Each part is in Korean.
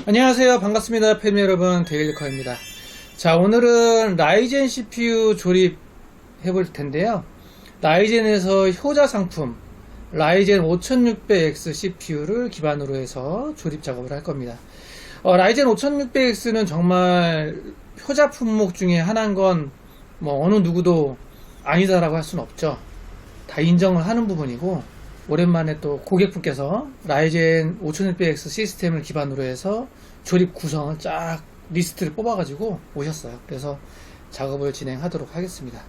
안녕하세요. 반갑습니다. 패밀리 여러분, 데일리커입니다. 자, 오늘은 라이젠 CPU 조립해 볼 텐데요. 라이젠에서 효자 상품 라이젠 5600X CPU를 기반으로 해서 조립 작업을 할 겁니다. 라이젠 5600X는 정말 효자 품목 중에 하나인 건 뭐 어느 누구도 아니다라고 할 수는 없죠. 다 인정을 하는 부분이고, 오랜만에 또 고객분께서 라이젠 5600X 시스템을 기반으로 해서 조립 구성을 쫙 리스트를 뽑아가지고 오셨어요. 그래서 작업을 진행하도록 하겠습니다.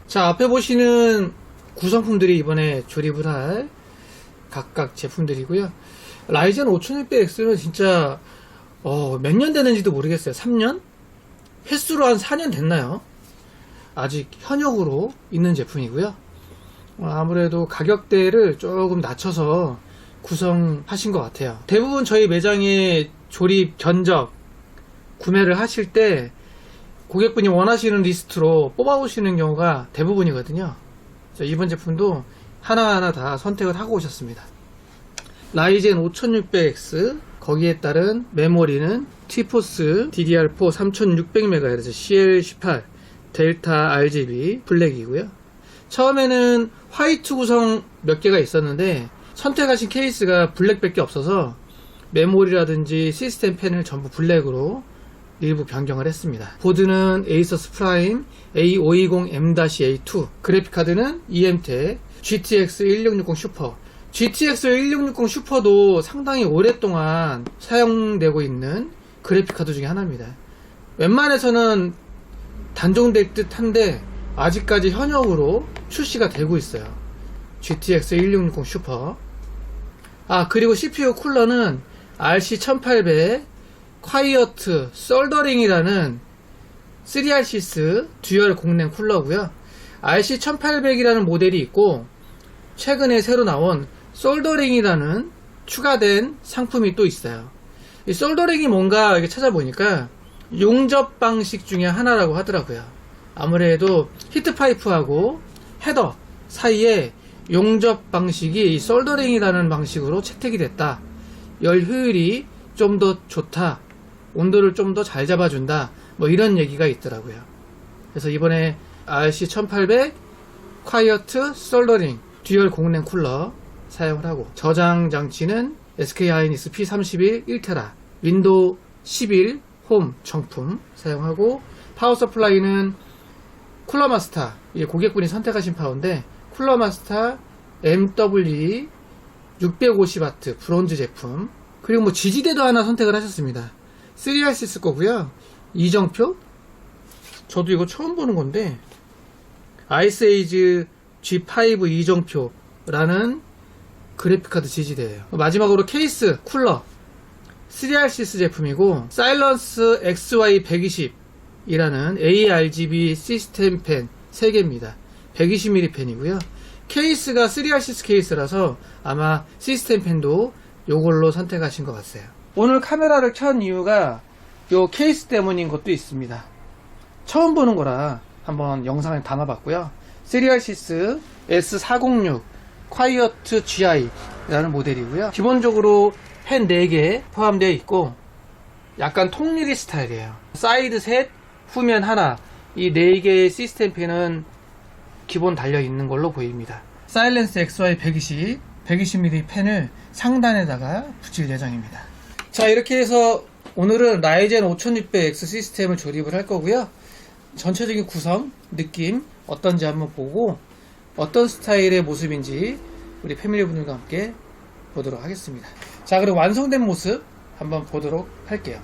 자, 앞에 보시는 구성품들이 이번에 조립을 할 각각 제품들이고요. 라이젠 5600X는 진짜 몇 년 되는지도 모르겠어요. 3년? 횟수로 한 4년 됐나요? 아직 현역으로 있는 제품이고요. 아무래도 가격대를 조금 낮춰서 구성하신 것 같아요. 대부분 저희 매장에 조립 견적 구매를 하실 때 고객분이 원하시는 리스트로 뽑아오시는 경우가 대부분이거든요. 이번 제품도 하나하나 다 선택을 하고 오셨습니다. 라이젠 5600X, 거기에 따른 메모리는 티포스 DDR4 3600MHz CL18 델타 RGB 블랙이고요. 처음에는 화이트 구성 몇 개가 있었는데 선택하신 케이스가 블랙밖에 없어서 메모리라든지 시스템 펜을 전부 블랙으로 일부 변경을 했습니다. 보드는 에이서스 프라임 A520M-A2, 그래픽카드는 EMTEC GTX 1660 슈퍼. GTX 1660 슈퍼도 상당히 오랫동안 사용되고 있는 그래픽카드 중에 하나입니다. 웬만해서는 단종될 듯 한데 아직까지 현역으로 출시가 되고 있어요. GTX 1660 슈퍼. 그리고 CPU 쿨러는 RC1800 콰이어트 솔더링이라는 3RCS 듀얼 공랭 쿨러고요. RC1800이라는 모델이 있고, 최근에 새로 나온 솔더링이라는 추가된 상품이 또 있어요. 이 솔더링이 뭔가 이렇게 찾아보니까 용접 방식 중에 하나라고 하더라고요. 아무래도 히트파이프하고 헤더 사이에 용접 방식이 이 솔더링이라는 방식으로 채택이 됐다. 열 효율이 좀 더 좋다. 온도를 좀 더 잘 잡아준다. 뭐 이런 얘기가 있더라고요. 그래서 이번에 RC1800 콰이어트 솔더링 듀얼 공랭 쿨러 사용을 하고, 저장 장치는 SK 하이닉스 P31 1테라 윈도우 11 홈 정품 사용하고, 파워 서플라이는 쿨러마스터, 이게 고객분이 선택하신 파워인데 쿨러마스터 MW 650W 브론즈 제품. 그리고 뭐 지지대도 하나 선택을 하셨습니다. 3RCS 거고요. 이정표? 저도 이거 처음 보는 건데, 아이스에이즈 G5 이정표라는 그래픽카드 지지대예요. 마지막으로 케이스 쿨러 3RCS 제품이고, 사일런스 XY120이라는 ARGB 시스템 펜 3개입니다. 120mm 펜이고요. 케이스가 3RCS 케이스라서 아마 시스템 펜도 요걸로 선택하신 것 같아요. 오늘 카메라를 켠 이유가 요 케이스 때문인 것도 있습니다. 처음 보는 거라 한번 영상을 담아봤고요. 3RCS S406 콰이어트 GI라는 모델이고요. 기본적으로 펜 4개 포함되어 있고, 약간 통리리 스타일이에요. 사이드 셋, 후면 하나, 이 4개의 시스템 펜은 기본 달려있는 걸로 보입니다. 사일런스 XY120 120mm 펜을 상단에다가 붙일 예정입니다. 자, 이렇게 해서 오늘은 라이젠 5600X 시스템을 조립을 할 거고요. 전체적인 구성, 느낌 어떤지 한번 보고, 어떤 스타일의 모습인지 우리 패밀리분들과 함께 보도록 하겠습니다. 자, 그럼 완성된 모습 한번 보도록 할게요.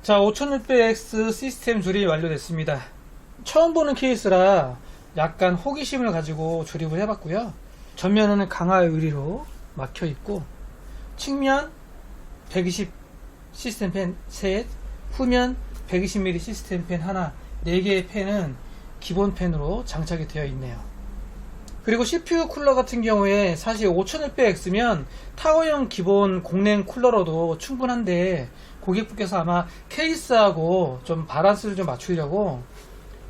자, 5600X 시스템 조립이 완료됐습니다. 처음 보는 케이스라 약간 호기심을 가지고 조립을 해봤고요. 전면에는 강화 유리로 막혀 있고, 측면 120 시스템 팬 셋, 후면 120mm 시스템 팬 하나, 4개의 팬은 기본 팬으로 장착이 되어 있네요. 그리고 CPU 쿨러 같은 경우에 사실 5600X면 타워형 기본 공랭 쿨러로도 충분한데, 고객분께서 아마 케이스하고 좀 밸런스를 좀 맞추려고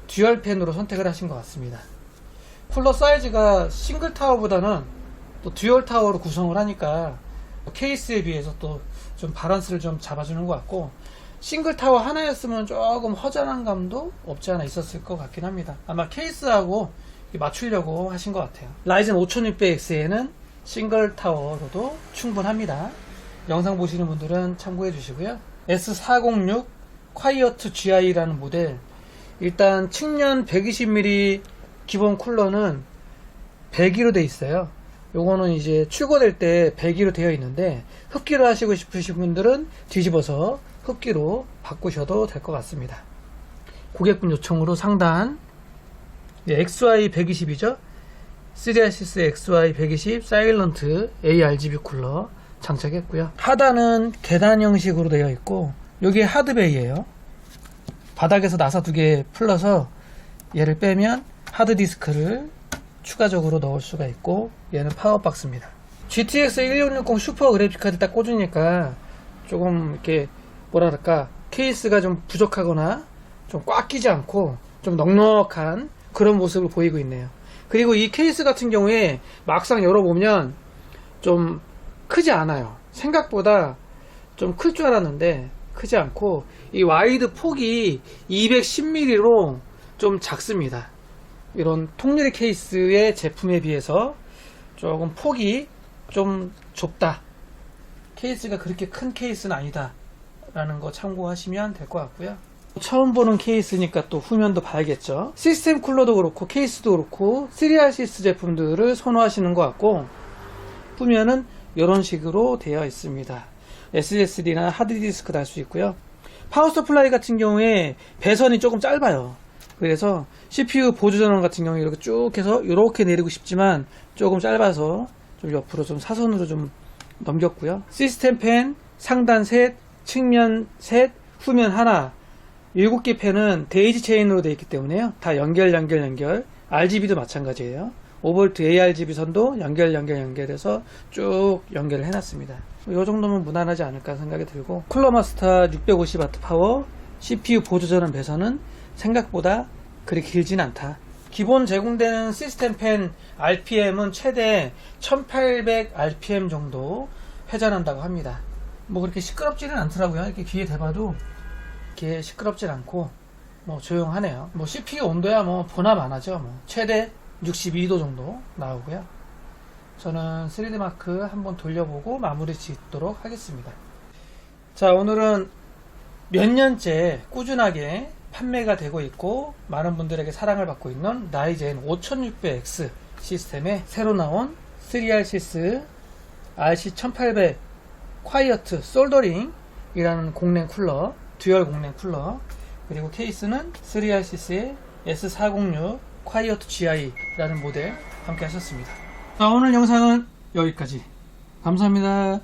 듀얼 팬으로 선택을 하신 것 같습니다. 쿨러 사이즈가 싱글 타워보다는 또 듀얼 타워로 구성을 하니까 케이스에 비해서 또 좀 밸런스를 좀 잡아주는 것 같고, 싱글 타워 하나였으면 조금 허전한 감도 없지 않아 있었을 것 같긴 합니다. 아마 케이스하고 맞추려고 하신 것 같아요. 라이젠 5600X에는 싱글 타워로도 충분합니다. 영상 보시는 분들은 참고해 주시고요. S406 콰이어트 GI라는 모델, 일단 측면 120mm 기본 쿨러는 배기로 되어 있어요. 요거는 이제 출고될 때 배기로 되어 있는데, 흡기로 하시고 싶으신 분들은 뒤집어서 흡기로 바꾸셔도 될 것 같습니다. 고객분 요청으로 상단 XY 120이죠. 시리아시스 XY 120 사일런트 ARGB 쿨러 장착했고요. 하단은 계단 형식으로 되어 있고, 여기 하드베이예요. 바닥에서 나사 2개 풀러서 얘를 빼면 하드디스크를 추가적으로 넣을 수가 있고, 얘는 파워박스입니다. GTX 1660 슈퍼 그래픽카드 딱 꽂으니까 조금 이렇게 뭐랄까 케이스가 좀 부족하거나 좀 꽉 끼지 않고 좀 넉넉한 그런 모습을 보이고 있네요. 그리고 이 케이스 같은 경우에 막상 열어보면 좀 크지 않아요. 생각보다 좀 클 줄 알았는데 크지 않고, 이 와이드 폭이 210mm로 좀 작습니다. 이런 통유리 케이스의 제품에 비해서 조금 폭이 좀 좁다. 케이스가 그렇게 큰 케이스는 아니다 라는 거 참고하시면 될 것 같고요. 처음 보는 케이스니까 또 후면도 봐야겠죠. 시스템 쿨러도 그렇고 케이스도 그렇고 3RCS 제품들을 선호하시는 것 같고, 후면은 이런 식으로 되어 있습니다. SSD나 하드디스크 달 수 있고요. 파워 서플라이 같은 경우에 배선이 조금 짧아요. 그래서 CPU 보조 전원 같은 경우에 이렇게 쭉 해서 이렇게 내리고 싶지만 조금 짧아서 좀 옆으로 좀 사선으로 좀 넘겼고요. 시스템 팬 상단 셋, 측면 셋, 후면 하나, 7개 팬은 데이지 체인으로 되어 있기 때문에요. 다 연결. RGB도 마찬가지예요. 5V ARGB 선도 연결해서 쭉 연결을 해놨습니다. 이 정도면 무난하지 않을까 생각이 들고, 쿨러 마스터 650W 파워, CPU 보조 전원 배선은 생각보다 그리 길진 않다. 기본 제공되는 시스템 팬 RPM은 최대 1800rpm 정도 회전한다고 합니다. 뭐 그렇게 시끄럽지는 않더라고요. 이렇게 귀에 대봐도 이렇게 시끄럽진 않고 뭐 조용하네요. 뭐 CPU 온도야 뭐 보나 마나죠. 뭐 최대 62도 정도 나오고요. 저는 3D 마크 한번 돌려보고 마무리 짓도록 하겠습니다. 자, 오늘은 몇 년째 꾸준하게 판매가 되고 있고 많은 분들에게 사랑을 받고 있는 라이젠 5600X 시스템에 새로 나온 3RCS RC1800 콰이어트 솔더링 이라는 공랭 쿨러, 듀얼 공랭 쿨러, 그리고 케이스는 3RCS의 S406 콰이어트 GI 라는 모델 함께 하셨습니다. 자, 오늘 영상은 여기까지. 감사합니다.